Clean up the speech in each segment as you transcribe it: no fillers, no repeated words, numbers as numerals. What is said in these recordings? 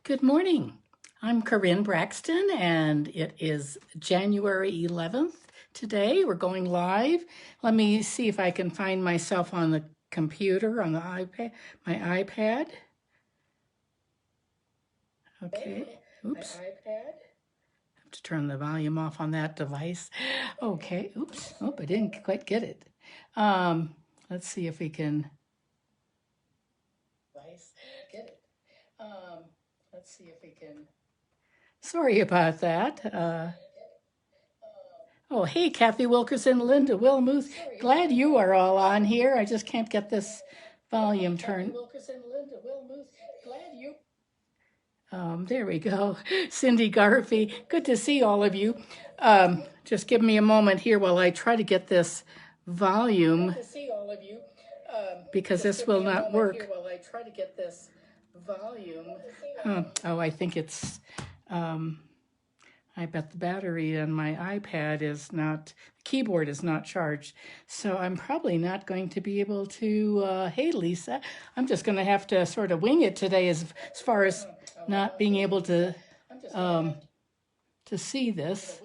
Good morning. I'm Corinne Braxton, and it is January 11th today. We're going live. Let me see if I can find myself on the computer, on the iPad, my iPad. Okay, oops. I have to turn the volume off on that device. Okay, oops. Oh, I didn't quite get it. Let's see if we can. Let's see if we can. Sorry about that. Oh, hey, Kathy Wilkerson, Linda Wilmuth. Glad you are all on here. I just can't get this volume turned. Wilkerson, Linda Wilmuth. Glad you. There we go. Cindy Garvey. Good to see all of you. Just give me a moment here while I try to get this volume. Good to see all of you. Because this will not work. While I try to get this volume. Oh, I think it's. I bet the battery on my iPad is not, the keyboard is not charged. So I'm probably not going to be able to, hey Lisa, I'm just going to have to sort of wing it today as far as not being able to see this.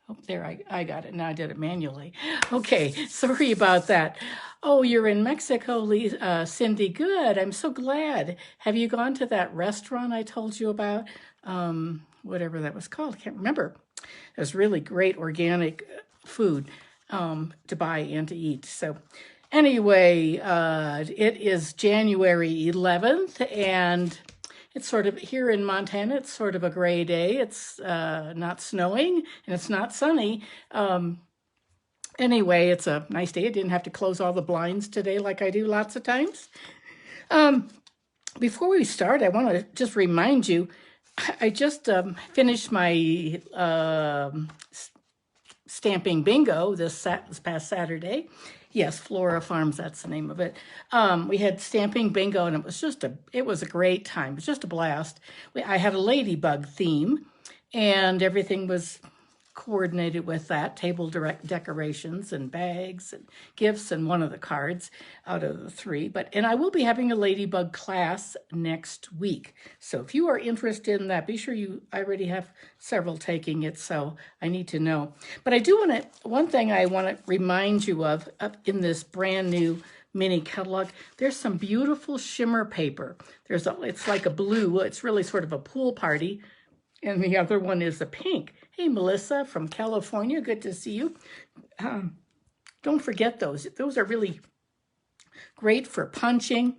Oh, there, I got it. Now I did it manually. Okay, sorry about that. Oh, you're in Mexico, Lisa, Cindy. Good. I'm so glad. Have you gone to that restaurant I told you about? Whatever that was called. I can't remember. It was really great organic food to buy and to eat. So anyway, it is January 11th, and it's sort of, here in Montana, it's sort of a gray day. It's not snowing, and it's not sunny. Anyway, it's a nice day. I didn't have to close all the blinds today like I do lots of times. Before we start, I want to just remind you, I just finished my stamping bingo this past Saturday. Yes, Flora Farms, that's the name of it. We had stamping bingo, and it was a great time. It was just a blast. I had a ladybug theme, and everything was coordinated with that, table decorations and bags and gifts and one of the cards out of the three. And I will be having a ladybug class next week. So if you are interested in that, be sure I already have several taking it, so I need to know. But I do one thing I want to remind you of in this brand new mini catalog, there's some beautiful shimmer paper. It's like a blue, it's really sort of a pool party, and the other one is a pink. Hey, Melissa from California, good to see you. Don't forget those. Those are really great for punching.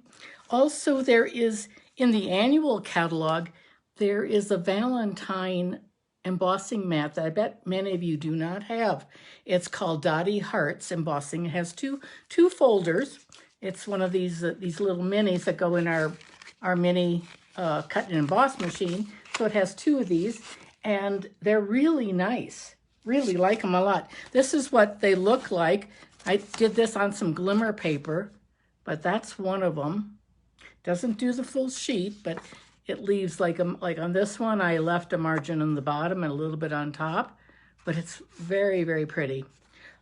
Also, there is, in the annual catalog, there is a Valentine embossing mat that I bet many of you do not have. It's called Dottie Hearts Embossing. It has two folders. It's one of these little minis that go in our mini cut and emboss machine. So it has two of these, and they're really nice. Really like them a lot. This is what they look like. I did this on some glimmer paper, but that's one of them. Doesn't do the full sheet, but it leaves like on this one, I left a margin on the bottom and a little bit on top, but it's very, very pretty.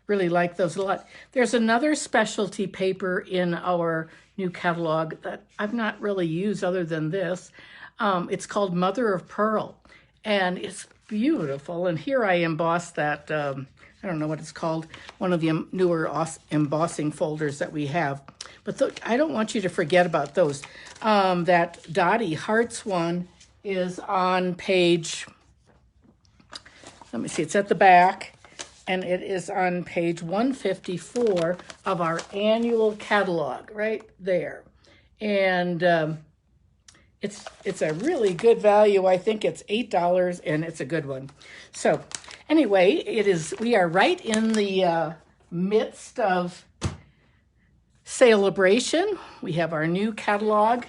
Really like those a lot. There's another specialty paper in our new catalog that I've not really used other than this. It's called Mother of Pearl, and it's beautiful. And here I embossed that, I don't know what it's called, one of the newer embossing folders that we have. But I don't want you to forget about those. That Dottie Hearts one is on page, let me see, it's at the back, and it is on page 154 of our annual catalog, right there. And it's a really good value. I think it's $8, and it's a good one. So anyway, we are right in the midst of celebration. We have our new catalog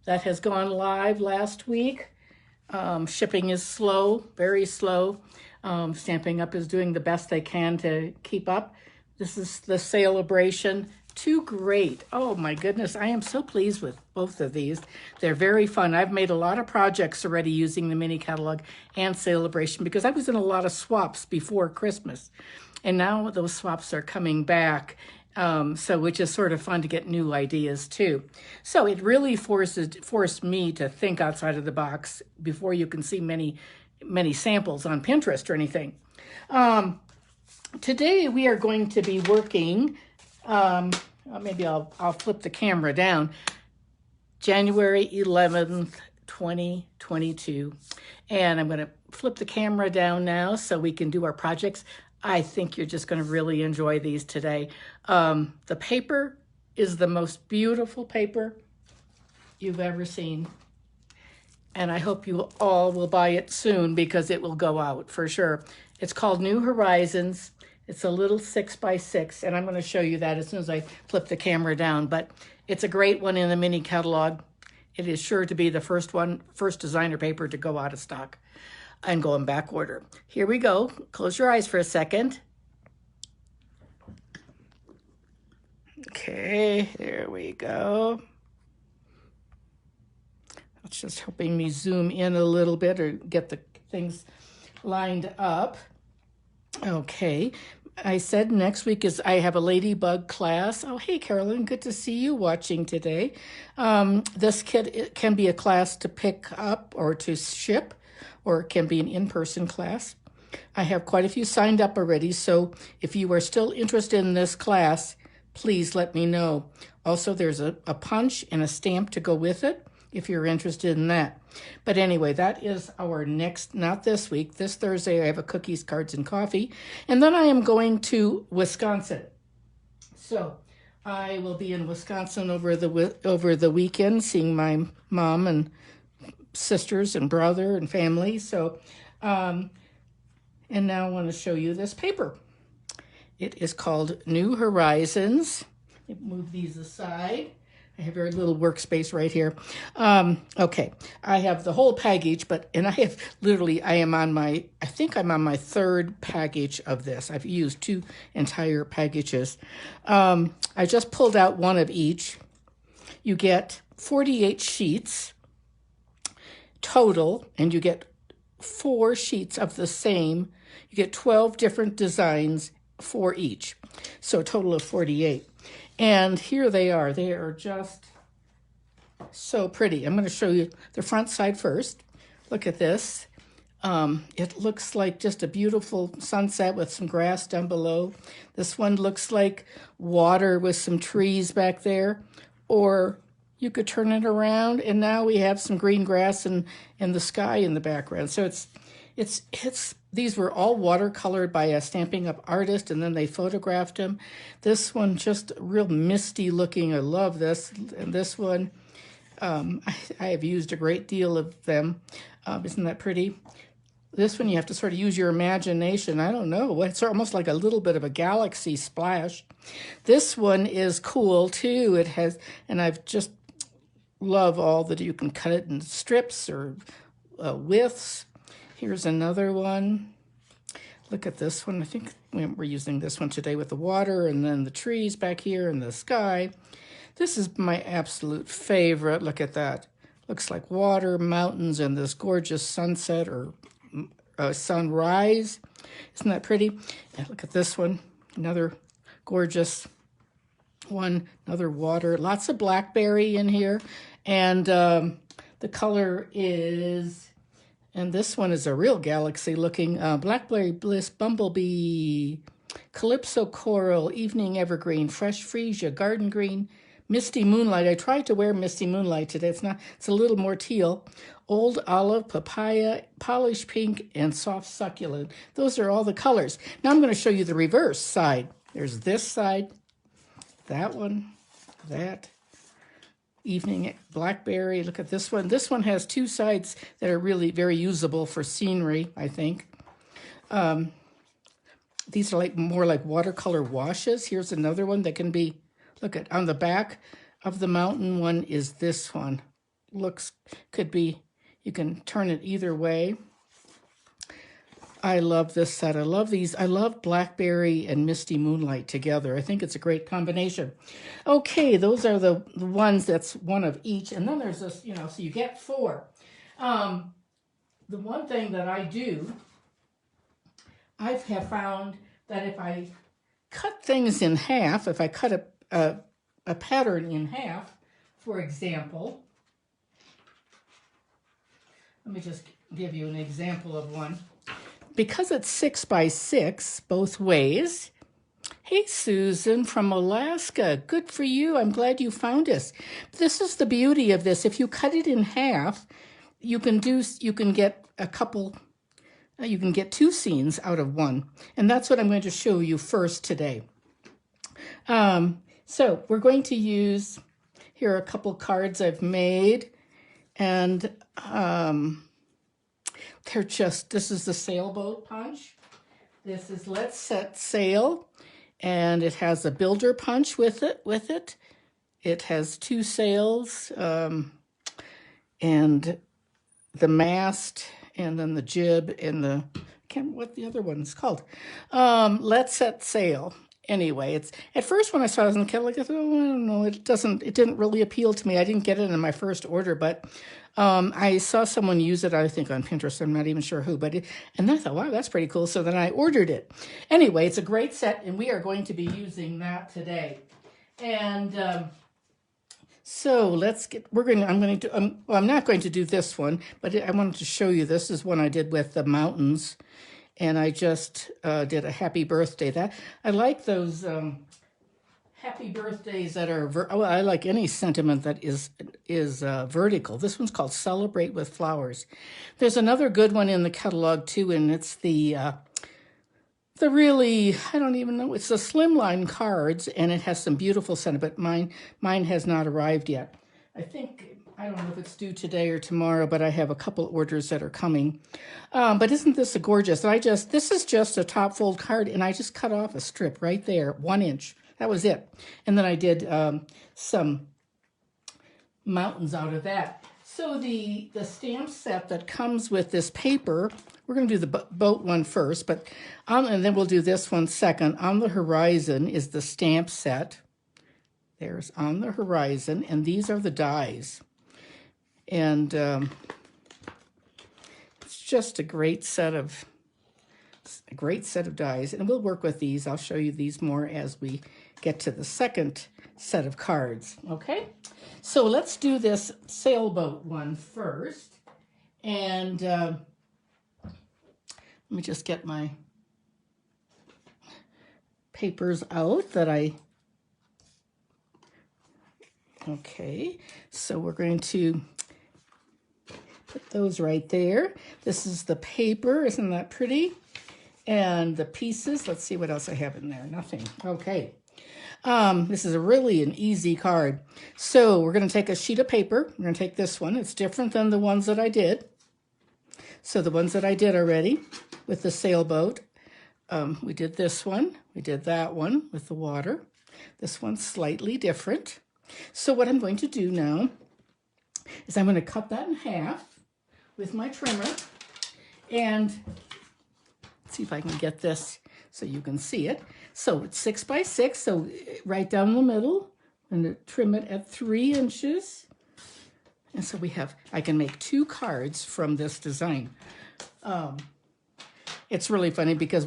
that has gone live last week. Shipping is slow, very slow. Stampin' Up! Is doing the best they can to keep up. This is the celebration. Too great. Oh my goodness, I am so pleased with both of these. They're very fun. I've made a lot of projects already using the mini catalog and celebration because I was in a lot of swaps before Christmas. And now those swaps are coming back. So which is sort of fun to get new ideas too. So it really forced me to think outside of the box before you can see many samples on Pinterest or anything. Today we are going to be working, maybe I'll flip the camera down, January 11th, 2022. And I'm going to flip the camera down now so we can do our projects. I think you're just going to really enjoy these today. The paper is the most beautiful paper you've ever seen. And I hope you all will buy it soon because it will go out for sure. It's called New Horizons. It's a little 6x6, and I'm going to show you that as soon as I flip the camera down. But it's a great one in the mini catalog. It is sure to be the first designer paper to go out of stock and go in back order. Here we go. Close your eyes for a second. Okay, there we go. It's just helping me zoom in a little bit or get the things lined up. Okay, I said next week I have a ladybug class. Oh, hey, Carolyn, good to see you watching today. This kit, it can be a class to pick up or to ship, or it can be an in-person class. I have quite a few signed up already, so if you are still interested in this class, please let me know. Also, there's a punch and a stamp to go with it if you're interested in that. But anyway, that is our next, not this week, this Thursday I have a cookies, cards, and coffee. And then I am going to Wisconsin. So I will be in Wisconsin over the weekend, seeing my mom and sisters and brother and family. So, and now I want to show you this paper. It is called New Horizons. Move these aside. I have very little workspace right here. Okay, I have the whole package, and I think I'm on my third package of this. I've used 2 entire packages. I just pulled out one of each. You get 48 sheets total, and you get 4 sheets of the same. You get 12 different designs for each, so a total of 48. And here they are. They are just so pretty. I'm going to show you the front side first. Look at this. It looks like just a beautiful sunset with some grass down below. This one looks like water with some trees back there. Or you could turn it around, and now we have some green grass and the sky in the background. So these were all watercolored by a Stampin' Up! Artist, and then they photographed them. This one just real misty looking. I love this. And this one, I have used a great deal of them. Isn't that pretty? This one you have to sort of use your imagination. I don't know. It's almost like a little bit of a galaxy splash. This one is cool too. It has, and I've just love all that you can cut it in strips or widths. Here's another one. Look at this one. I think we're using this one today with the water and then the trees back here and the sky. This is my absolute favorite. Look at that. Looks like water, mountains, and this gorgeous sunset or sunrise. Isn't that pretty? And look at this one. Another gorgeous one. Another water. Lots of blackberry in here. And the color is... And this one is a real galaxy looking Blackberry Bliss, Bumblebee, Calypso Coral, Evening Evergreen, Fresh Freesia, Garden Green, Misty Moonlight. I tried to wear Misty Moonlight today. It's a little more teal. Old Olive, Papaya, Polished Pink, and Soft Succulent. Those are all the colors. Now I'm going to show you the reverse side. There's this side, that one, that. Evening Blackberry. Look at this one. This one has 2 sides that are really very usable for scenery, I think. These are more like watercolor washes. Here's another one that can be, look at, on the back of the mountain one is this one. Could be, you can turn it either way. I love this set. I love these. I love Blackberry and Misty Moonlight together. I think it's a great combination. Okay, those are the ones that's one of each. And then there's this, so you get 4. The one thing that I do, I have found that if I cut things in half, if I cut a pattern in half, for example, let me just give you an example of one. Because it's 6 by 6 both ways. Hey, Susan from Alaska. Good for you. I'm glad you found us. This is the beauty of this. If you cut it in half, you can get a couple, you can get 2 scenes out of one. And that's what I'm going to show you first today. So we're going to use, here are a couple cards I've made. And they're just, this is the sailboat punch. This is Let's Set Sail. And it has a builder punch with it. It has 2 sails, and the mast, and then the jib, and the, I can't remember what the other one's called. Let's Set Sail. Anyway, it's, at first when I saw it, I was kind of like, oh, I don't know, it didn't really appeal to me. I didn't get it in my first order, but I saw someone use it, I think on Pinterest, I'm not even sure who, and I thought, wow, that's pretty cool. So then I ordered it. Anyway, it's a great set, and we are going to be using that today. And so let's get, I'm not going to do this one, but I wanted to show you, this is one I did with the mountains. And I just did a happy birthday. That I like those happy birthdays that are, I like any sentiment that is vertical. This one's called Celebrate with Flowers. There's another good one in the catalog too, and it's the really, I don't even know, it's the slimline cards, and it has some beautiful sentiment. Mine has not arrived yet. I don't know if it's due today or tomorrow, but I have a couple orders that are coming. But isn't this a gorgeous? This is just a top fold card, and I just cut off a strip right there, 1 inch. That was it. And then I did some mountains out of that. So the stamp set that comes with this paper, we're going to do the boat one first, but and then we'll do this one second. On the Horizon is the stamp set. There's On the Horizon, and these are the dies. And it's just a great set of dies, and we'll work with these. I'll show you these more as we get to the second set of cards. Okay, so let's do this sailboat one first, and let me just get my papers out that I. Okay, so we're going to put those right there. This is the paper, isn't that pretty? And the pieces, let's see what else I have in there. Nothing. Okay. This is an easy card. So we're going to take a sheet of paper. We're going to take this one. It's different than the ones that I did. So the ones that I did already with the sailboat, we did this one. We did that one with the water. This one's slightly different. So what I'm going to do now is I'm going to cut that in half with my trimmer, and let's see if I can get this so you can see it. So it's 6 by 6, so right down the middle, and trim it at 3 inches. And so I can make 2 cards from this design. It's really funny because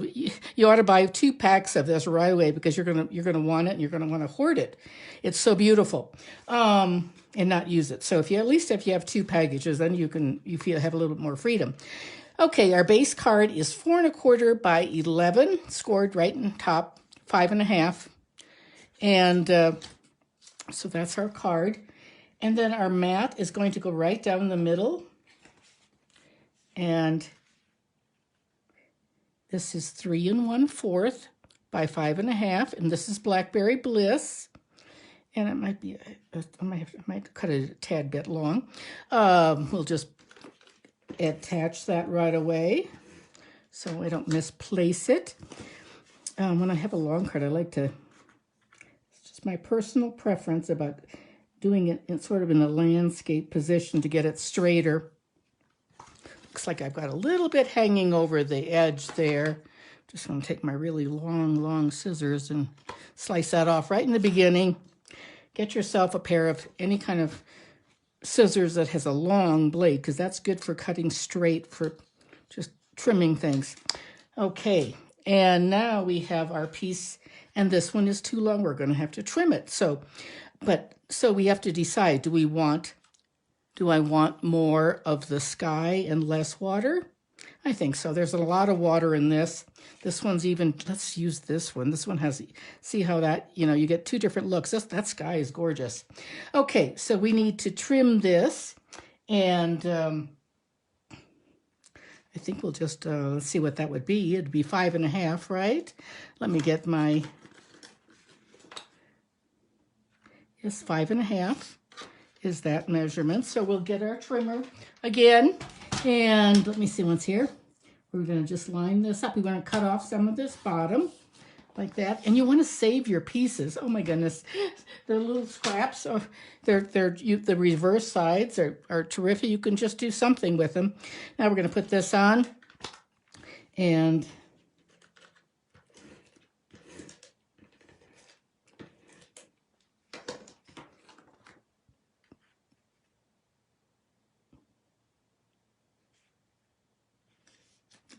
you ought to buy 2 packs of this right away, because you're gonna want it, and you're gonna want to hoard it. It's so beautiful, and not use it. So if you have 2 packages, then you have a little bit more freedom. Okay, our base card is 4 1/4 by 11, scored right in top, 5 1/2, and so that's our card. And then our mat is going to go right down the middle, and this is 3 1/4 by 5 1/2, and this is Blackberry Bliss. And it might be, I might cut it a tad bit long. We'll just attach that right away so I don't misplace it. When I have a long card, I like to, it's just my personal preference about doing it in sort of in a landscape position to get it straighter. Looks like I've got a little bit hanging over the edge there. Just going to take my really long scissors and slice that off right in the beginning. Get yourself a pair of any kind of scissors that has a long blade, because that's good for cutting straight, for just trimming things. Okay, And now we have our piece, and this one is too long. We're going to have to trim it. So we have to decide, do I want more of the sky and less water? I think so. There's a lot of water in this. This one's even, let's use this one. This one has, see how that, you get two different looks. That sky is gorgeous. Okay, so we need to trim this, and I think we'll just, let's see what that would be. It'd be 5.5, right? Let me get my, yes, 5.5 is that measurement. So we'll get our trimmer again, and let me see what's here. We're going to just line this up. We're going to cut off some of this bottom like that. And you want to save your pieces. Oh my goodness. The little scraps, the reverse sides are terrific. You can just do something with them. Now we're going to put this on, and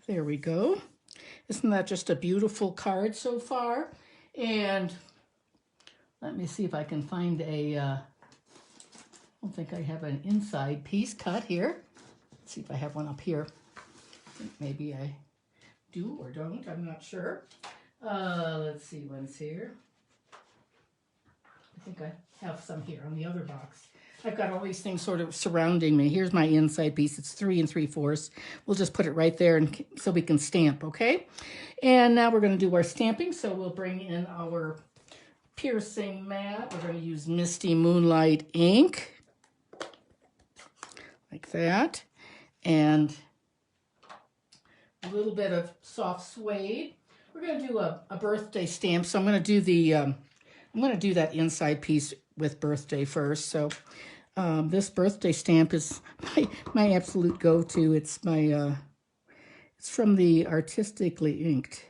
there we go. Isn't that just a beautiful card so far? And let me see if I can find I don't think I have an inside piece cut here. Let's see if I have one up here. I think maybe I do or don't, I'm not sure. Let's see, one's here. I think I have some here on the other box. I've got all these things sort of surrounding me. Here's my inside piece. It's 3 3/4. We'll just put it right there and so we can stamp, okay? And now we're going to do our stamping. So we'll bring in our piercing mat. We're going to use Misty Moonlight ink, like that. And a little bit of soft suede. We're going to do a birthday stamp. So I'm going to do that inside piece with birthday first. So this birthday stamp is my absolute go-to. It's it's from the Artistically Inked.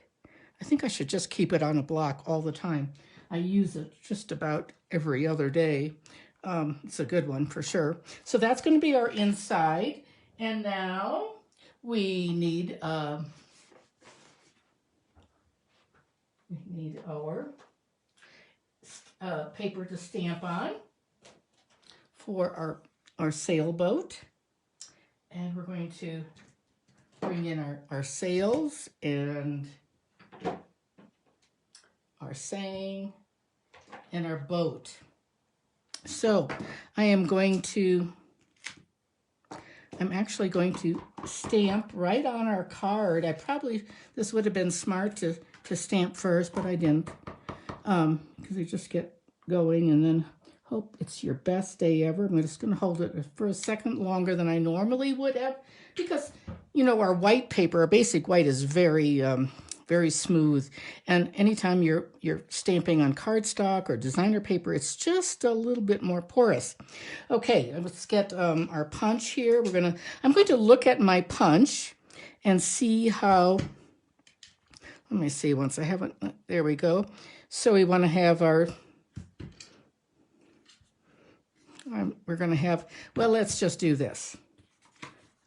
I think I should just keep it on a block all the time. I use it just about every other day. It's a good one for sure. So that's going to be our inside. And now we need our paper to stamp on for our sailboat. And we're going to bring in our sails and our saying and our boat. So I'm actually going to stamp right on our card. This would have been smart to stamp first, but I didn't, because you just get going and then hope it's your best day ever. I'm just going to hold it for a second longer than I normally would have, because, our white paper, our basic white, is very, very smooth. And anytime you're stamping on cardstock or designer paper, it's just a little bit more porous. Okay, let's get our punch here. I'm going to look at my punch and see how, let me see once I have it. There we go. So we want to have we're going to have, well, let's just do this.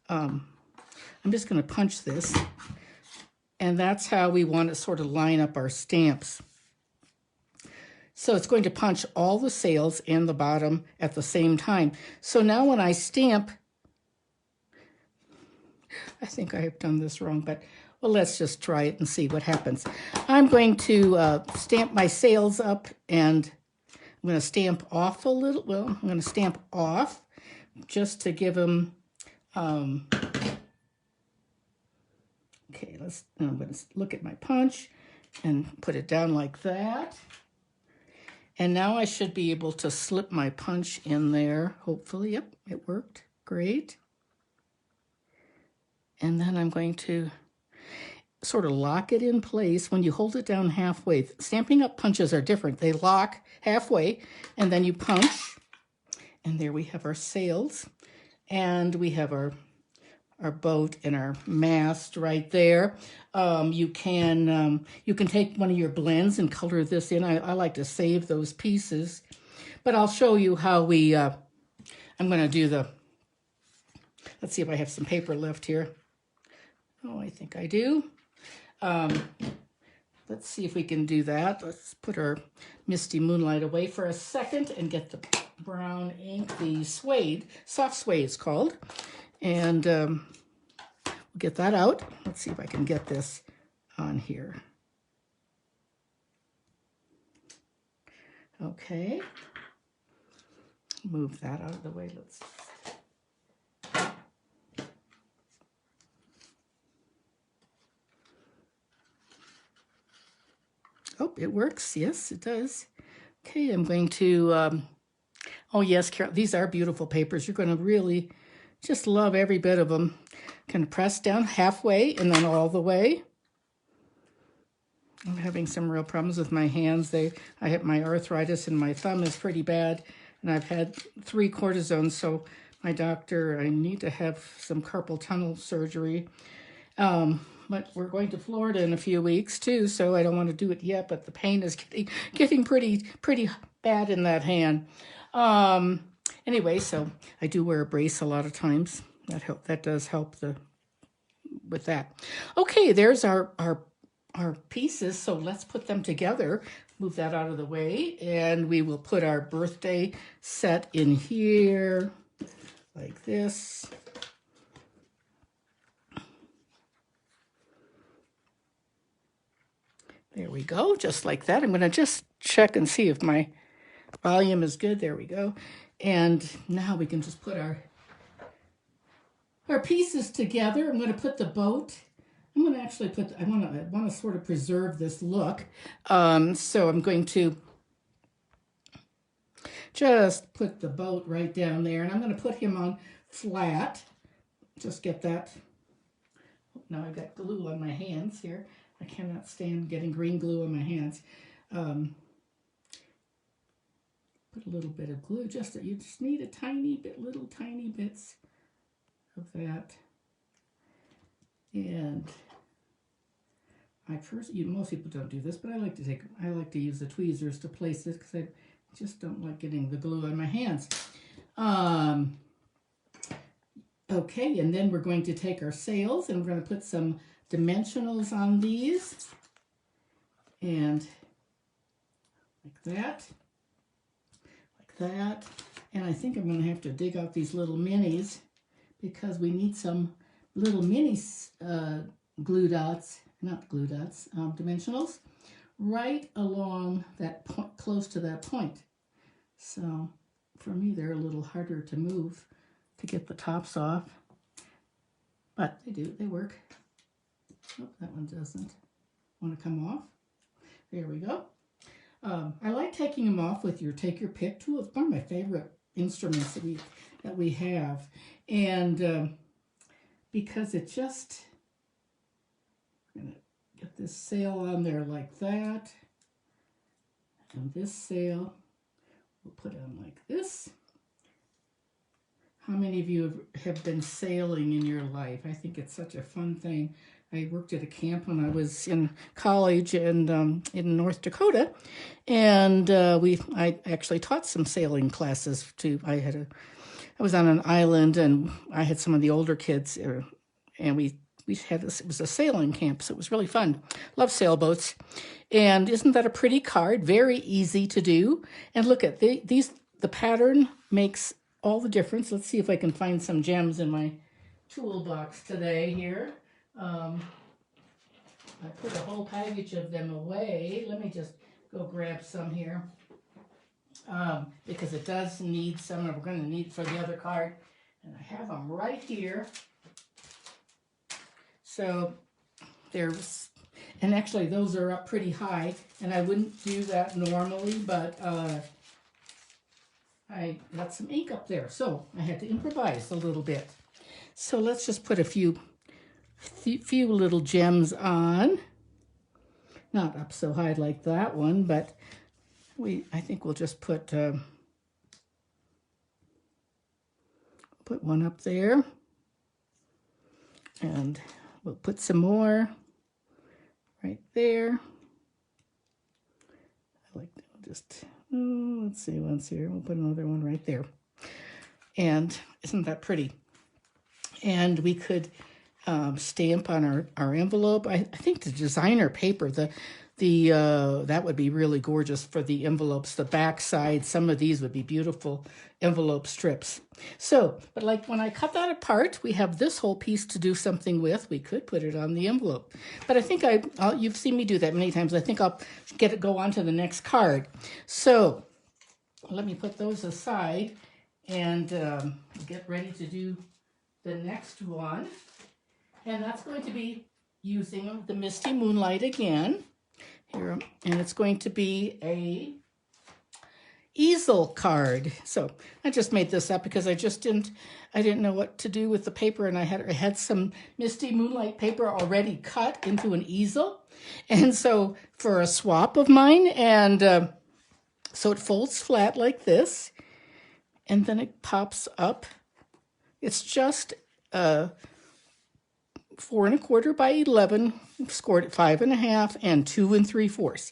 I'm just going to punch this. And that's how we want to sort of line up our stamps. So it's going to punch all the sails and the bottom at the same time. So now when I stamp, I think I have done this wrong, but well, let's just try it and see what happens. I'm going to stamp my sails up, and I'm going to stamp off a little. Well, I'm going to stamp off just to give them, okay, I'm going to look at my punch and put it down like that. And now I should be able to slip my punch in there, hopefully. Yep, it worked. Great. And then I'm going to sort of lock it in place. When you hold it down halfway, Stampin' Up! Punches are different. They lock halfway, and then you punch. And there we have our sails. And we have our boat and our mast right there. You can take one of your blends and color this in. I like to save those pieces, but I'll show you how I'm going to do let's see if I have some paper left here. Oh, I think I do. Let's see if we can do that. Let's put our Misty Moonlight away for a second and get the brown ink, the suede, soft suede it's called. And we'll get that out. Let's see if I can get this on here. Okay. Move that out of the way. Let's. Oh, it works. Yes, it does. Okay, I'm going to, oh yes, Carol, these are beautiful papers. You're going to really just love every bit of them. Can press down halfway and then all the way. I'm having some real problems with my hands. I have my arthritis and my thumb is pretty bad, and I've had 3 cortisones, so my doctor, I need to have some carpal tunnel surgery. But we're going to Florida in a few weeks too, so I don't want to do it yet, but the pain is getting pretty bad in that hand. Anyway, so I do wear a brace a lot of times. That does help with that. Okay, there's our pieces, so let's put them together. Move that out of the way, and we will put our birthday set in here like this. There we go, just like that. I'm going to just check and see if my volume is good. There we go. And now we can just put our pieces together. I'm going to put the boat. I'm going to actually put, I want to sort of preserve this look. So I'm going to just put the boat right down there, and I'm going to put him on flat. Just get that. Now I've got glue on my hands here. I cannot stand getting green glue on my hands. Put a little bit of glue, you just need a tiny bit, little tiny bits of that. And most people don't do this, but I like to use the tweezers to place this because I just don't like getting the glue on my hands. Okay, and then we're going to take our sails and we're going to put some dimensionals on these, and like that, and I think I'm going to have to dig out these little minis because we need some little mini dimensionals right along that point, close to that point. So for me, they're a little harder to move to get the tops off, but they work. Oh, that one doesn't want to come off. There we go. I like taking them off with your take your pick tool. It's one of my favorite instruments that we have, and because it just, I'm gonna get this sail on there like that, and this sail we'll put on like this. How many of you have been sailing in your life? I think it's such a fun thing. I worked at a camp when I was in college and in North Dakota, and I actually taught some sailing classes too. I was on an island, and I had some of the older kids, and we had this. It was a sailing camp, so it was really fun. Love sailboats, and isn't that a pretty card? Very easy to do. And look at these. The pattern makes all the difference. Let's see if I can find some gems in my toolbox today here. I put a whole package of them away. Let me just go grab some here. Because it does need some, and we're going to need it for the other card. And I have them right here. So there's, and actually those are up pretty high, and I wouldn't do that normally, but I got some ink up there, so I had to improvise a little bit. So let's just put a few little gems on. Not up so high like that one, but I think we'll just put one up there, and we'll put some more right there. I like that. Just let's see, once here, we'll put another one right there. And isn't that pretty? And we could stamp on our envelope. I think the designer paper, that would be really gorgeous for the envelopes. The back side, some of these would be beautiful envelope strips. So, but like when I cut that apart, we have this whole piece to do something with. We could put it on the envelope. But I think you've seen me do that many times. I think I'll go on to the next card. So let me put those aside and get ready to do the next one. And that's going to be using the Misty Moonlight again. Here, and it's going to be a easel card. So I just made this up because I didn't know what to do with the paper, and I had some Misty Moonlight paper already cut into an easel. And so for a swap of mine, and so it folds flat like this, and then it pops up. It's just 4 1/4 by 11, scored at 5 1/2 and 2 3/4.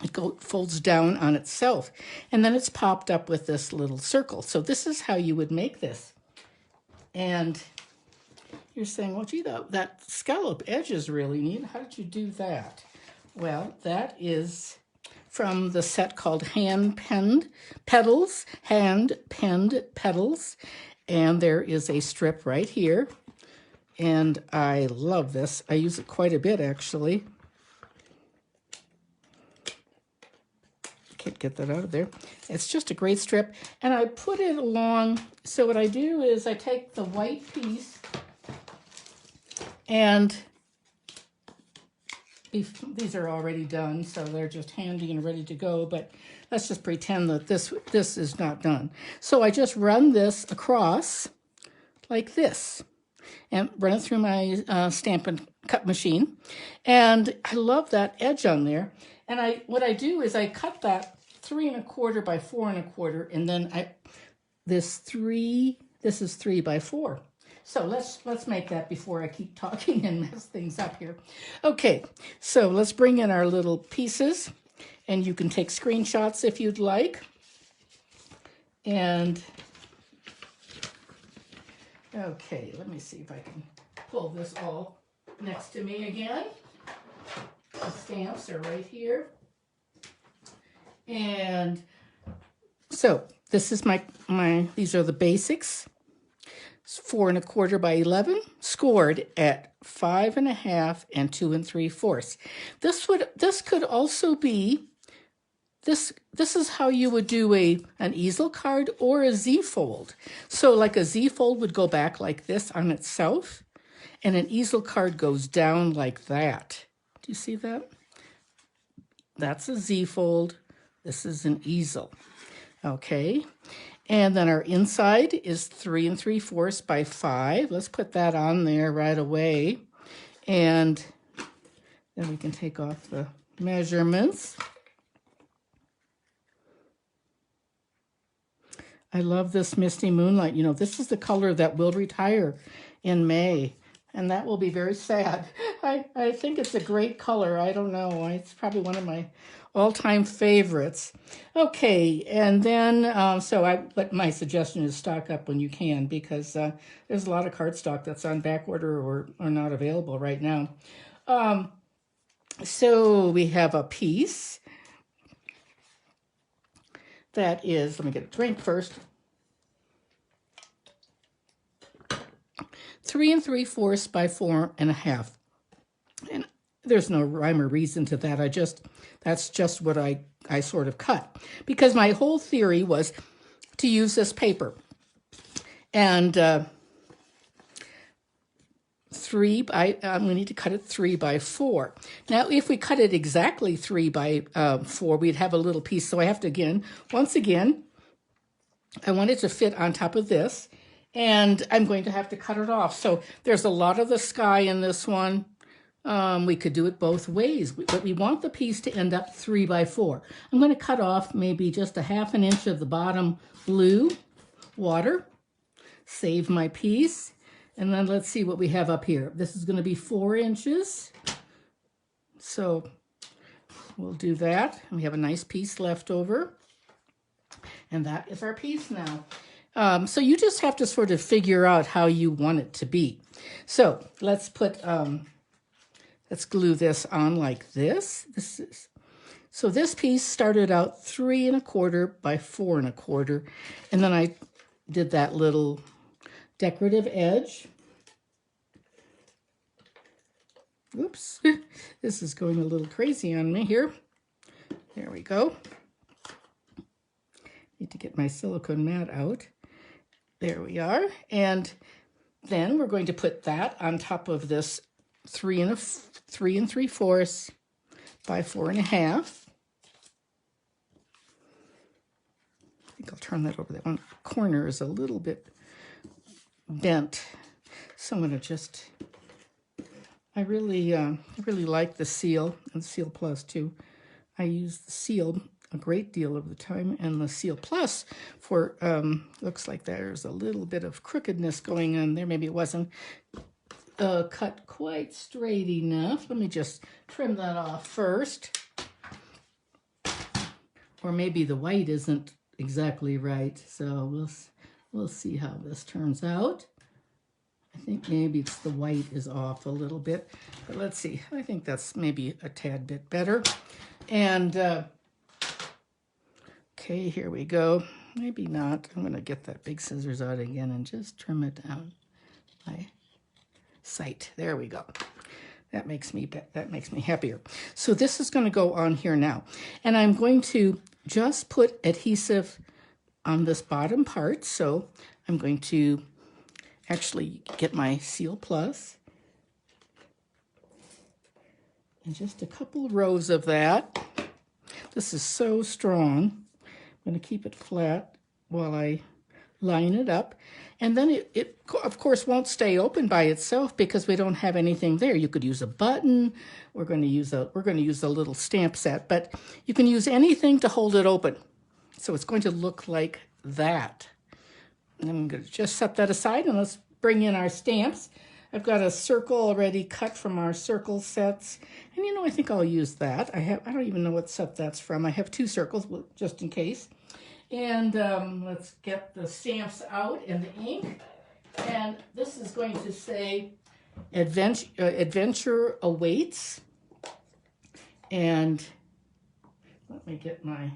It folds down on itself, and then it's popped up with this little circle. So this is how you would make this. And you're saying, well, gee, that scallop edge is really neat. How did you do that? Well, that is from the set called Hand Penned Petals. And there is a strip right here. And I love this. I use it quite a bit, actually. Can't get that out of there. It's just a great strip. And I put it along. So what I do is I take the white piece, and these are already done, so they're just handy and ready to go. But let's just pretend that this is not done. So I just run this across like this, and run it through my Stamp and Cut machine. And I love that edge on there. And what I do is I cut that 3 1/4 by 4 1/4, and then this is 3 by 4. So let's make that before I keep talking and mess things up here. Okay, so let's bring in our little pieces, and you can take screenshots if you'd like. And okay, let me see if I can pull this all next to me again. The stamps are right here. And so this is these are the basics. It's 4 1/4 by 11, scored at 5 1/2 and 2 3/4. This could also be, this is how you would do an easel card or a Z-fold. So like a Z-fold would go back like this on itself, and an easel card goes down like that. Do you see that? That's a Z-fold. This is an easel. Okay. And then our inside is 3 3/4 by 5. Let's put that on there right away. And then we can take off the measurements. I love this Misty Moonlight. You know, this is the color that will retire in May. And that will be very sad. I think it's a great color. I don't know. It's probably one of my all-time favorites. Okay, and then, but my suggestion is stock up when you can, because there's a lot of cardstock that's on back order or not available right now. So we have a piece that is, let me get a drink first. 3 3/4 by 4 1/2. And there's no rhyme or reason to that. That's just what I sort of cut. Because my whole theory was to use this paper. And we need to cut it 3 by 4. Now, if we cut it exactly 3 by 4, we'd have a little piece. So I have to, once again, I want it to fit on top of this. And I'm going to have to cut it off. So there's a lot of the sky in this one. We could do it both ways, but we want the piece to end up 3 by 4. I'm going to cut off maybe just a 1/2 inch of the bottom blue water, save my piece, and then let's see what we have up here. This is going to be 4 inches. So we'll do that. And we have a nice piece left over. And that is our piece now. So you just have to sort of figure out how you want it to be. So let's put, let's glue this on like this. So this piece started out 3 1/4 by 4 1/4, and then I did that little decorative edge. Oops, this is going a little crazy on me here. There we go. Need to get my silicone mat out. There we are. And then we're going to put that on top of this 3 3/4 by 4 1/2. I think I'll turn that over. That one corner is a little bit bent. So I'm going to just, I really like the Seal and Seal Plus too. I use the Seal a great deal of the time, and the Seal Plus for, looks like there's a little bit of crookedness going on there. Maybe it wasn't cut quite straight enough. Let me just trim that off first. Or maybe the white isn't exactly right, so we'll see how this turns out. I think maybe it's the white is off a little bit, but let's see. I think that's maybe a tad bit better. And okay, here we go. Maybe not. I'm going to get that big scissors out again and just trim it down by sight. There we go. That makes me happier. So this is going to go on here now, and I'm going to just put adhesive on this bottom part. So I'm going to actually get my Seal Plus and just a couple rows of that. This is so strong. I'm going to keep it flat while I line it up. And then it of course won't stay open by itself because we don't have anything there. You could use a button. We're going to use a little stamp set, but you can use anything to hold it open. So it's going to look like that. And I'm going to just set that aside, and let's bring in our stamps. I've got a circle already cut from our circle sets, and I think I'll use that. I don't even know what set that's from. I have 2 circles just in case. And let's get the stamps out and the ink. And this is going to say Adventure Awaits. And let me get my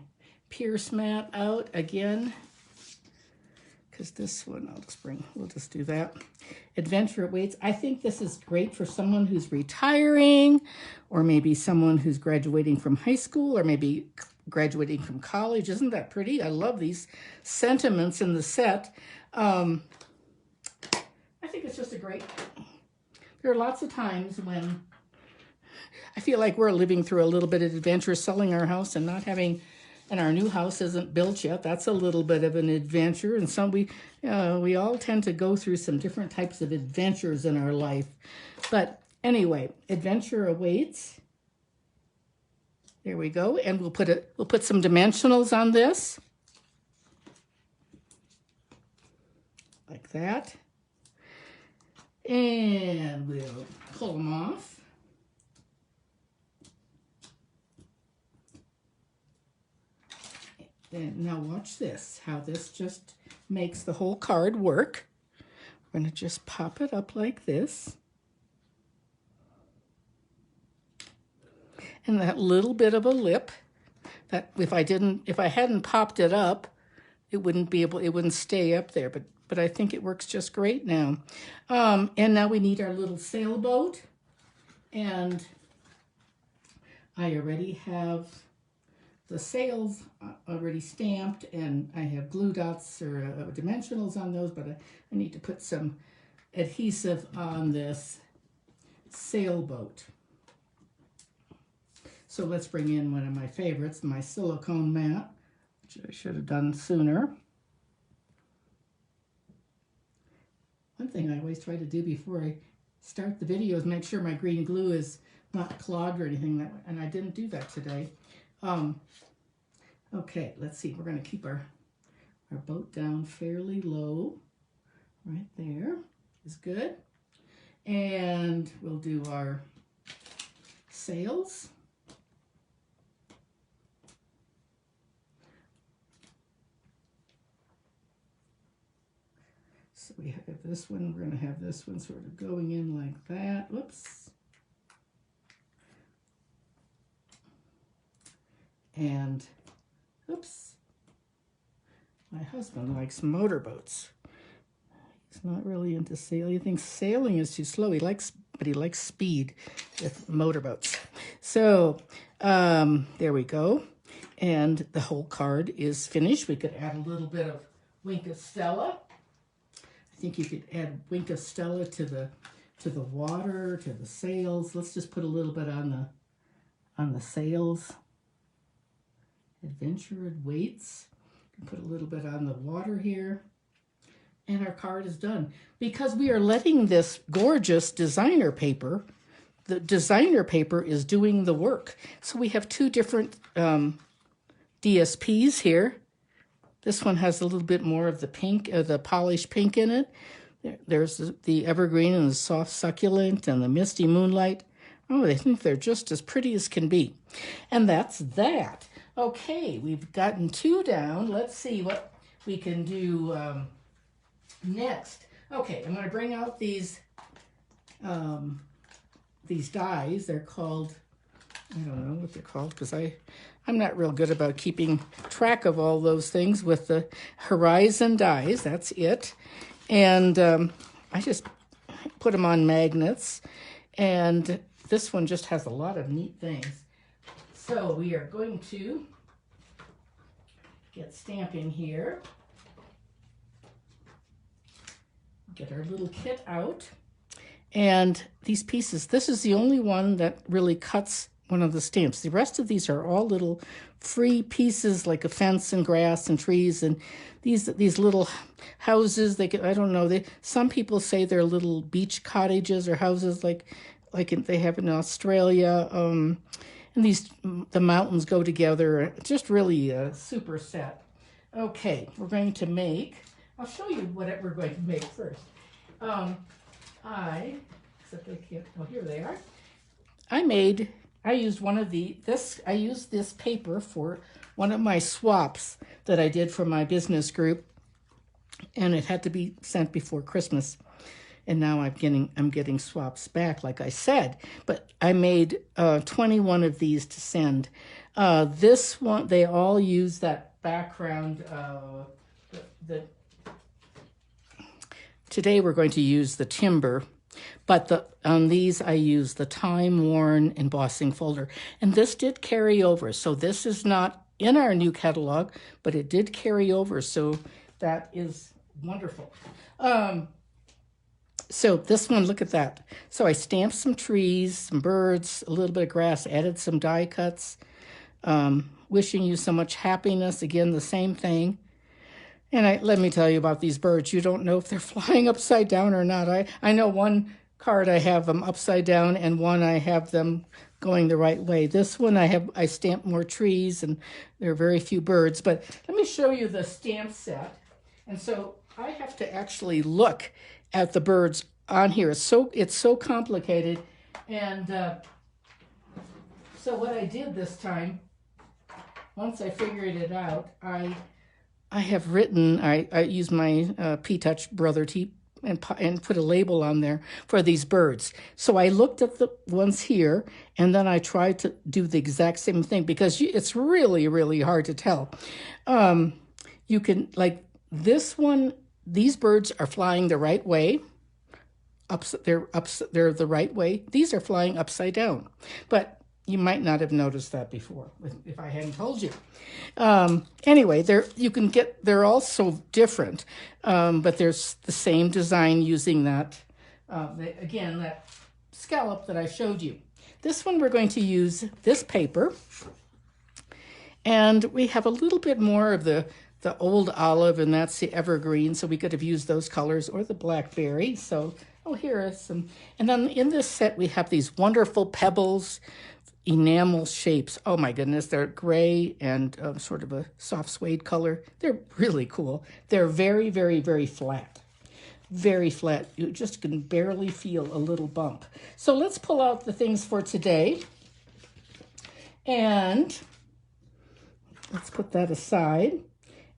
Pierce mat out again, because this one we'll just do that. Adventure Awaits. I think this is great for someone who's retiring, or maybe someone who's graduating from high school, or maybe graduating from college. Isn't that pretty? I love these sentiments in the set. I think it's just there are lots of times when I feel like we're living through a little bit of adventure, selling our house and not having, and our new house isn't built yet. That's a little bit of an adventure. And we all tend to go through some different types of adventures in our life. But anyway, Adventure Awaits. There we go. And we'll put some dimensionals on this. Like that. And we'll pull them off. And now watch this, how this just makes the whole card work. We're going to just pop it up like this. And that little bit of a lip, that if I hadn't popped it up, it wouldn't stay up there, but I think it works just great now. And now we need our little sailboat, and I already have the sails already stamped, and I have glue dots or dimensionals on those, but I need to put some adhesive on this sailboat. So let's bring in one of my favorites, my silicone mat, which I should have done sooner. One thing I always try to do before I start the video is make sure my green glue is not clogged or anything, and I didn't do that today. Okay, let's see. We're going to keep our boat down fairly low. Right there is good. And we'll do our sails. we have this one, we're going to have this one sort of going in like that. Whoops. And, oops, my husband likes motorboats. He's not really into sailing. He thinks sailing is too slow. But he likes speed with motorboats. So there we go. And the whole card is finished. We could add a little bit of Wink of Stella. I think you could add Wink of Stella to the water, to the sails. Let's just put a little bit on the sails. Adventure awaits. Put a little bit on the water here. And our card is done. Because we are letting this gorgeous designer paper, the designer paper is doing the work. So we have two different DSPs here. This one has a little bit more of the pink, the polished pink in it. There's the evergreen and the soft succulent and the misty moonlight. Oh, I think they're just as pretty as can be. And that's that. Okay, we've gotten two down. Let's see what we can do next. Okay, I'm going to bring out these dies. They're called, I don't know what they're called because I'm not real good about keeping track of all those things with the Horizon dies. That's it. And I just put them on magnets. And this one just has a lot of neat things. So we are going to get stamping here. Get our little kit out. And these pieces, this is the only one that really cuts one of the stamps. The rest of these are all little free pieces like a fence and grass and trees and these little houses. I don't know. Some people say they're little beach cottages or houses like they have in Australia. And the mountains go together. Just really a super set. Okay, we're going to make. I'll show you what we're going to make first. Except they can't. Oh, here they are. I used one of I used this paper for one of my swaps that I did for my business group, and it had to be sent before Christmas. And now I'm getting swaps back, like I said. But I made 21 of these to send. This one, they all use that background. Today we're going to use the timber, but on these I use the time-worn embossing folder. And this did carry over, so this is not in our new catalog, but it did carry over, so that is wonderful. So this one, look at that. So I stamped some trees, some birds, a little bit of grass, added some die cuts. Wishing you so much happiness. Again, the same thing. And let me tell you about these birds. You don't know if they're flying upside down or not. I know one card I have them upside down and one I have them going the right way. This one I stamped more trees and there are very few birds. But let me show you the stamp set. And so I have to actually look at the birds on here. It's so complicated. And so what I did this time, once I figured it out, I have written, I used my P-Touch Brother T and put a label on there for these birds. So I looked at the ones here, and then I tried to do the exact same thing because it's really, really hard to tell. You can, like this one, these birds are flying the right way. They're the right way. These are flying upside down. But you might not have noticed that before if I hadn't told you. Anyway, they're all so different, but there's the same design using that, again, that scallop that I showed you. This one we're going to use this paper, and we have a little bit more of the old olive, and that's the evergreen, so we could have used those colors, or the blackberry. So, here are some. And then in this set, we have these wonderful pebbles, enamel shapes. Oh my goodness, they're gray and sort of a soft suede color. They're really cool. They're very, very, very flat. Very flat. You just can barely feel a little bump. So let's pull out the things for today. And let's put that aside.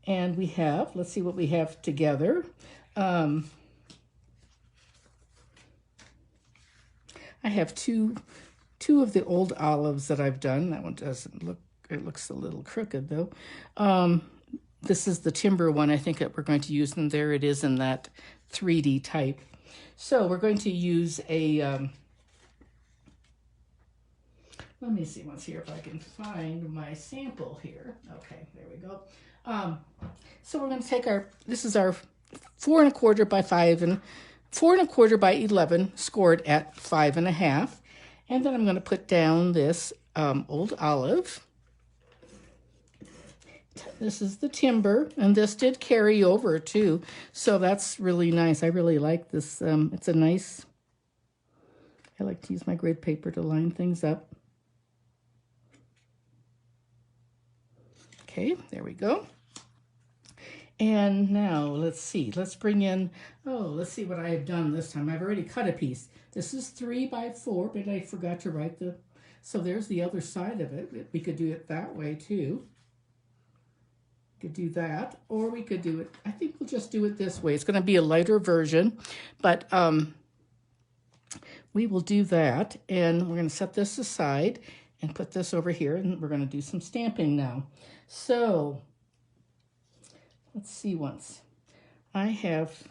And we have, let's see what we have together. I have two of the old olives that I've done. That one doesn't look, it looks a little crooked though. This is the timber one I think that we're going to use, and there it is in that 3D type. So we're going to use a, let me see once here if I can find my sample here. Okay, there we go. So we're going to take our, this is our 4 1/4 by 5 and 4 1/4 by 11 scored at 5.5. And then I'm going to put down this old olive. This is the timber, and this did carry over too, so that's really nice. I really like this. It's a nice, I like to use my grid paper to line things up. Okay, there we go. And now let's see, let's bring in, let's see what I have done this time. I've already cut a piece. This is 3 by 4, but I forgot to write the, so there's the other side of it. We could do it that way too. Could do that, or we could do it, I think we'll just do it this way. It's going to be a lighter version, but we will do that, and we're going to set this aside and put this over here, and we're going to do some stamping now. So let's see once. I've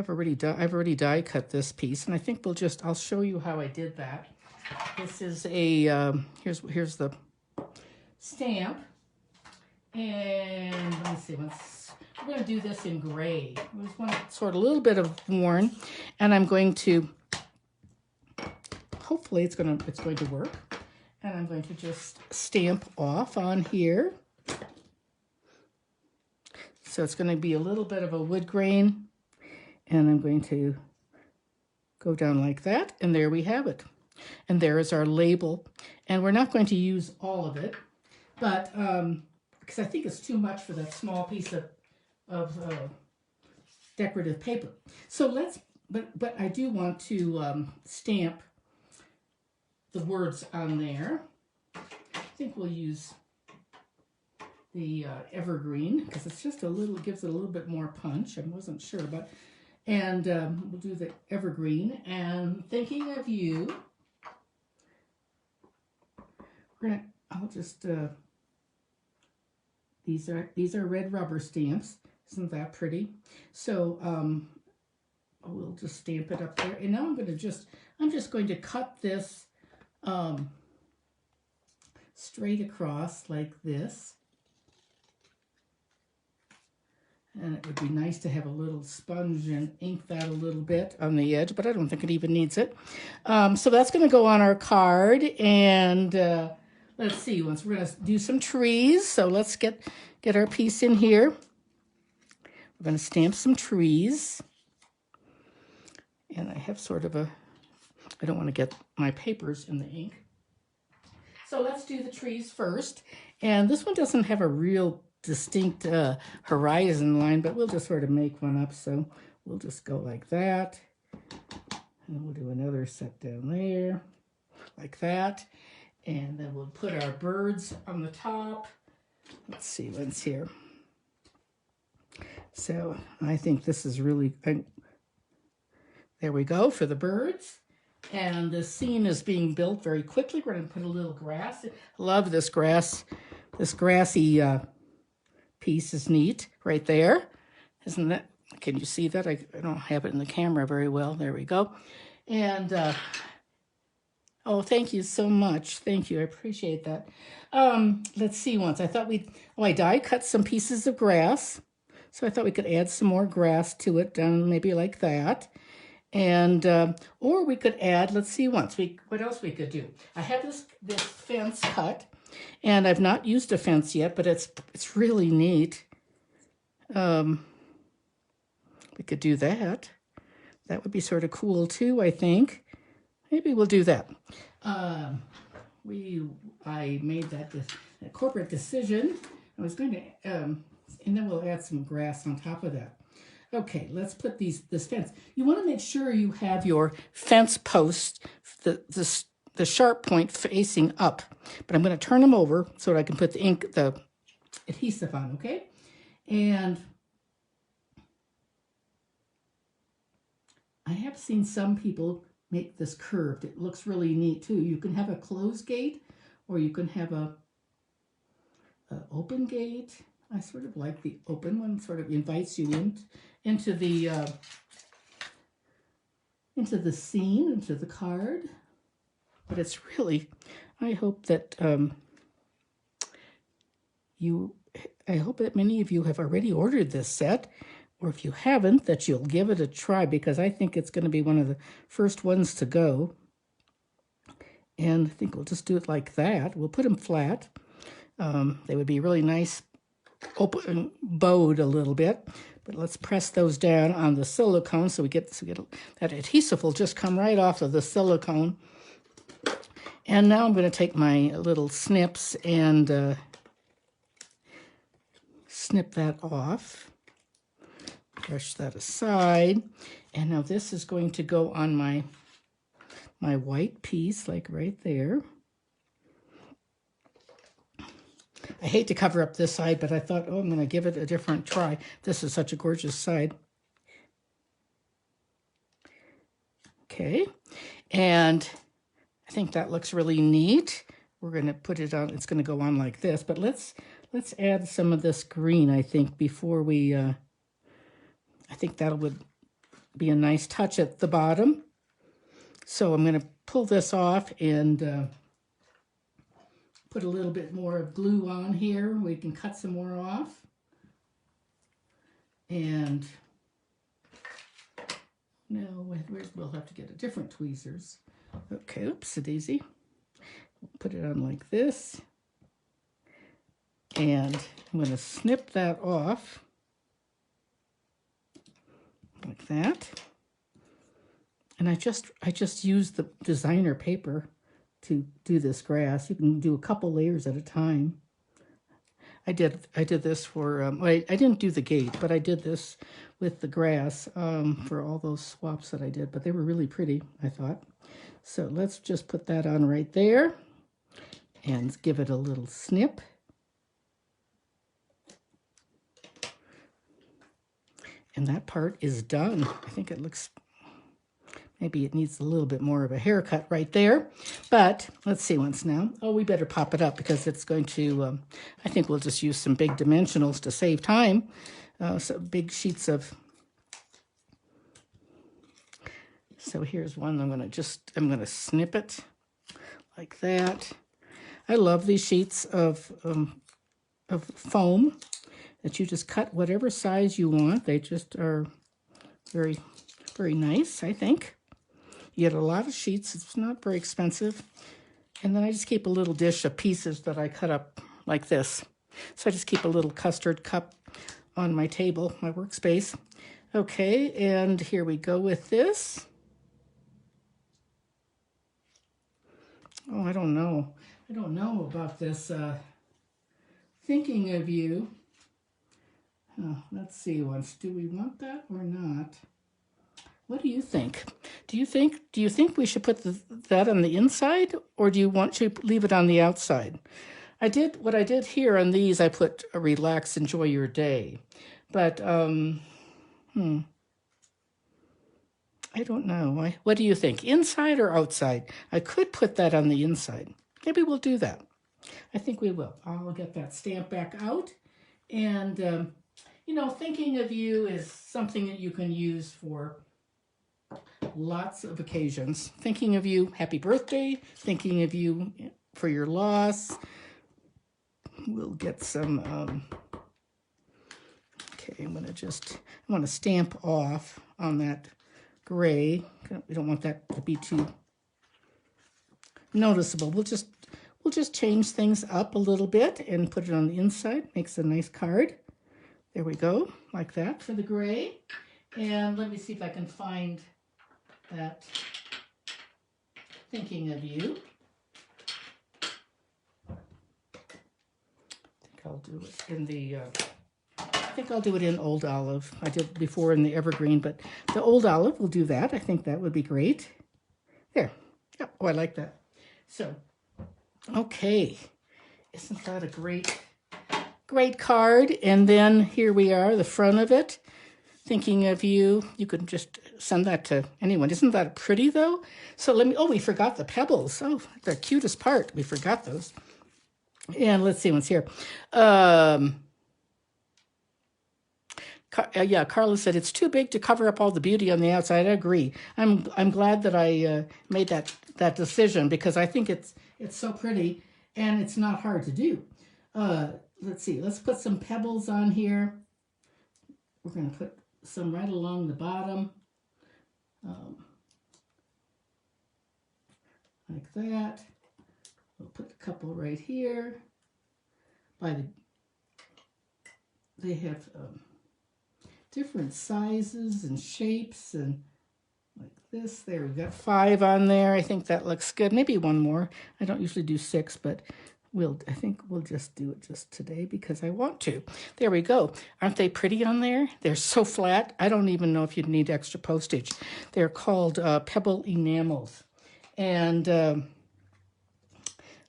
already die cut this piece, and I think I'll show you how I did that. This is a, here's the stamp, and let me see, we're going to do this in gray. We just want sort of a little bit of worn, and I'm going to, hopefully it's going to work, and I'm going to just stamp off on here. So it's going to be a little bit of a wood grain, and I'm going to go down like that, and there we have it. And there is our label, and we're not going to use all of it, but because I think it's too much for that small piece of decorative paper. So let's, but I do want to stamp the words on there. I think we'll use the evergreen, because it's just a little, gives it a little bit more punch. I wasn't sure, but, and we'll do the evergreen. And thinking of you, I'll just, these are red rubber stamps. Isn't that pretty? So we'll just stamp it up there. And now I'm just going to cut this straight across like this. And it would be nice to have a little sponge and ink that a little bit on the edge, but I don't think it even needs it. So that's going to go on our card, and let's see, once we're going to do some trees. So let's get our piece in here. We're going to stamp some trees. And I have sort of I don't want to get my papers in the ink. So let's do the trees first. And this one doesn't have a real distinct horizon line, but we'll just sort of make one up. So we'll just go like that. And we'll do another set down there, like that. And then we'll put our birds on the top. Let's see what's here. So I think this is really, there we go for the birds. And the scene is being built very quickly. We're going to put a little grass. I love this grass. This grassy piece is neat right there. Isn't that, can you see that? I don't have it in the camera very well. There we go. And oh, thank you so much. Thank you. I appreciate that. Let's see once. I thought I die cut some pieces of grass. So I thought we could add some more grass to it, down maybe like that. And, or we could add, let's see once, what else we could do. I have this fence cut, and I've not used a fence yet, but it's really neat. We could do that. That would be sort of cool too, I think. Maybe we'll do that. I made that corporate decision. I was going to, and then we'll add some grass on top of that. Okay, let's put this fence. You want to make sure you have your fence post, the sharp point facing up. But I'm going to turn them over so that I can put the adhesive on, okay? And I have seen some people make this curved. It looks really neat too. You can have a closed gate or you can have a open gate. I sort of like the open one, sort of invites you into the scene, into the card. But it's really, I hope that I hope that many of you have already ordered this set, or if you haven't, that you'll give it a try, because I think it's going to be one of the first ones to go. And I think we'll just do it like that. We'll put them flat. They would be really nice, open, bowed a little bit. But let's press those down on the silicone so we get that adhesive will just come right off of the silicone. And now I'm going to take my little snips and snip that off. Brush that aside. And now this is going to go on my white piece, like right there. I hate to cover up this side, but I thought, oh, I'm going to give it a different try. This is such a gorgeous side. Okay, and I think that looks really neat. We're going to put it on, it's going to go on like this, but let's add some of this green, I think, before we, I think that would be a nice touch at the bottom. So I'm going to pull this off and put a little bit more of glue on here. We can cut some more off. And no, we'll have to get a different tweezers. Okay, oops-a-daisy. Put it on like this. And I'm going to snip that off. Like that. And I just used the designer paper to do this grass. You can do a couple layers at a time. I did this for, I didn't do the gate, but I did this with the grass for all those swaps that I did, but they were really pretty, I thought. So let's just put that on right there and give it a little snip. And that part is done. I think it looks, maybe it needs a little bit more of a haircut right there. But let's see once now. Oh, we better pop it up because it's going to, I think we'll just use some big dimensionals to save time. So big sheets of, so here's one. I'm going to snip it like that. I love these sheets of foam that you just cut whatever size you want. They just are very, very nice, I think. You get a lot of sheets. It's not very expensive. And then I just keep a little dish of pieces that I cut up like this. So I just keep a little custard cup on my table, my workspace. Okay, and here we go with this. Oh, I don't know. I don't know about this. Thinking of you. Let's see once. Do we want that or not? What do you think? Do you think we should put that on the inside, or do you want to leave it on the outside? What I did here on these, I put relax, enjoy your day. But I don't know. What do you think? Inside or outside? I could put that on the inside. Maybe we'll do that. I think we will. I'll get that stamp back out. And you know, thinking of you is something that you can use for lots of occasions. Thinking of you, happy birthday. Thinking of you for your loss. We'll get some, okay, I want to stamp off on that gray. We don't want that to be too noticeable. We'll just change things up a little bit and put it on the inside. Makes a nice card. There we go, like that for the gray. And let me see if I can find that thinking of you. I'll do it in the, I think I'll do it in Old Olive. I did before in the Evergreen, but the Old Olive will do that. I think that would be great. There. Yep. Oh, I like that. So, okay. Isn't that a great card? And then here we are, the front of it. thinking of you. You could just send that to anyone. Isn't that pretty, though? So we forgot the pebbles. Oh, the cutest part. We forgot those. And let's see what's here. Yeah, Carla said it's too big to cover up all the beauty on the outside. I agree. I'm glad that I made that decision, because I think it's so pretty and it's not hard to do. Let's see. Let's put some pebbles on here. We're going to put some right along the bottom, like that. We'll put a couple right here. They have different sizes and shapes, and like this. There, we've got 5 on there. I think that looks good. Maybe one more. I don't usually do 6, but I think we'll just do it just today because I want to. There we go. Aren't they pretty on there? They're so flat. I don't even know if you'd need extra postage. They're called pebble enamels. And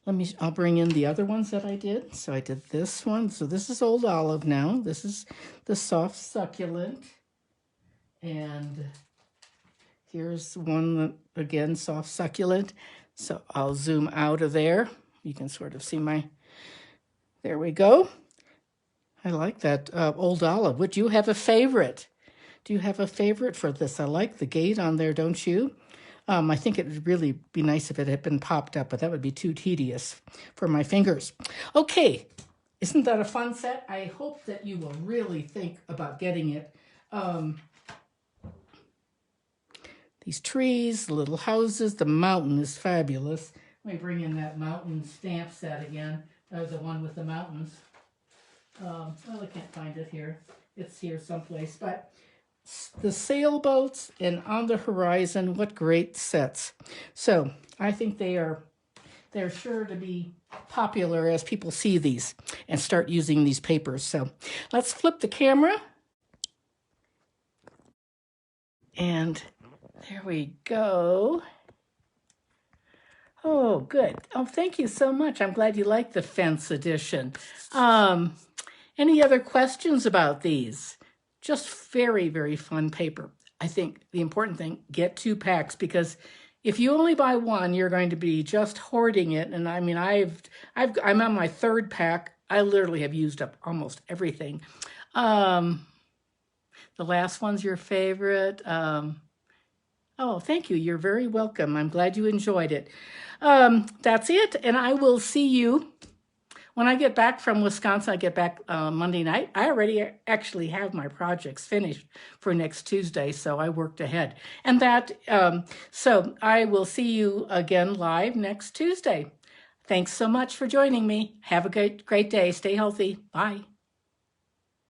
I'll bring in the other ones that I did. So I did this one. So this is Old Olive now. This is the Soft Succulent. And here's one that, again, Soft Succulent. So I'll zoom out of there. You can sort of see there we go. I like that Old Olive. Would you have a favorite? Do you have a favorite for this? I like the gate on there, don't you? I think it would really be nice if it had been popped up, but that would be too tedious for my fingers. Okay, isn't that a fun set? I hope that you will really think about getting it. These trees, the little houses, the mountain is fabulous. Let me bring in that mountain stamp set again. That was the one with the mountains. Well, I can't find it here. It's here someplace, but the sailboats and On the Horizon, what great sets. So I think they're sure to be popular as people see these and start using these papers. So let's flip the camera. And there we go. Oh, good. Oh, thank you so much. I'm glad you like the fence edition. Any other questions about these? Just very, very fun paper. I think the important thing, get 2 packs, because if you only buy one, you're going to be just hoarding it. And I mean, I'm on my 3rd pack. I literally have used up almost everything. The last one's your favorite. Oh, thank you. You're very welcome. I'm glad you enjoyed it. That's it. And I will see you when I get back from Wisconsin. I get back Monday night. I already actually have my projects finished for next Tuesday, so I worked ahead. And so I will see you again live next Tuesday. Thanks so much for joining me. Have a great day. Stay healthy. Bye.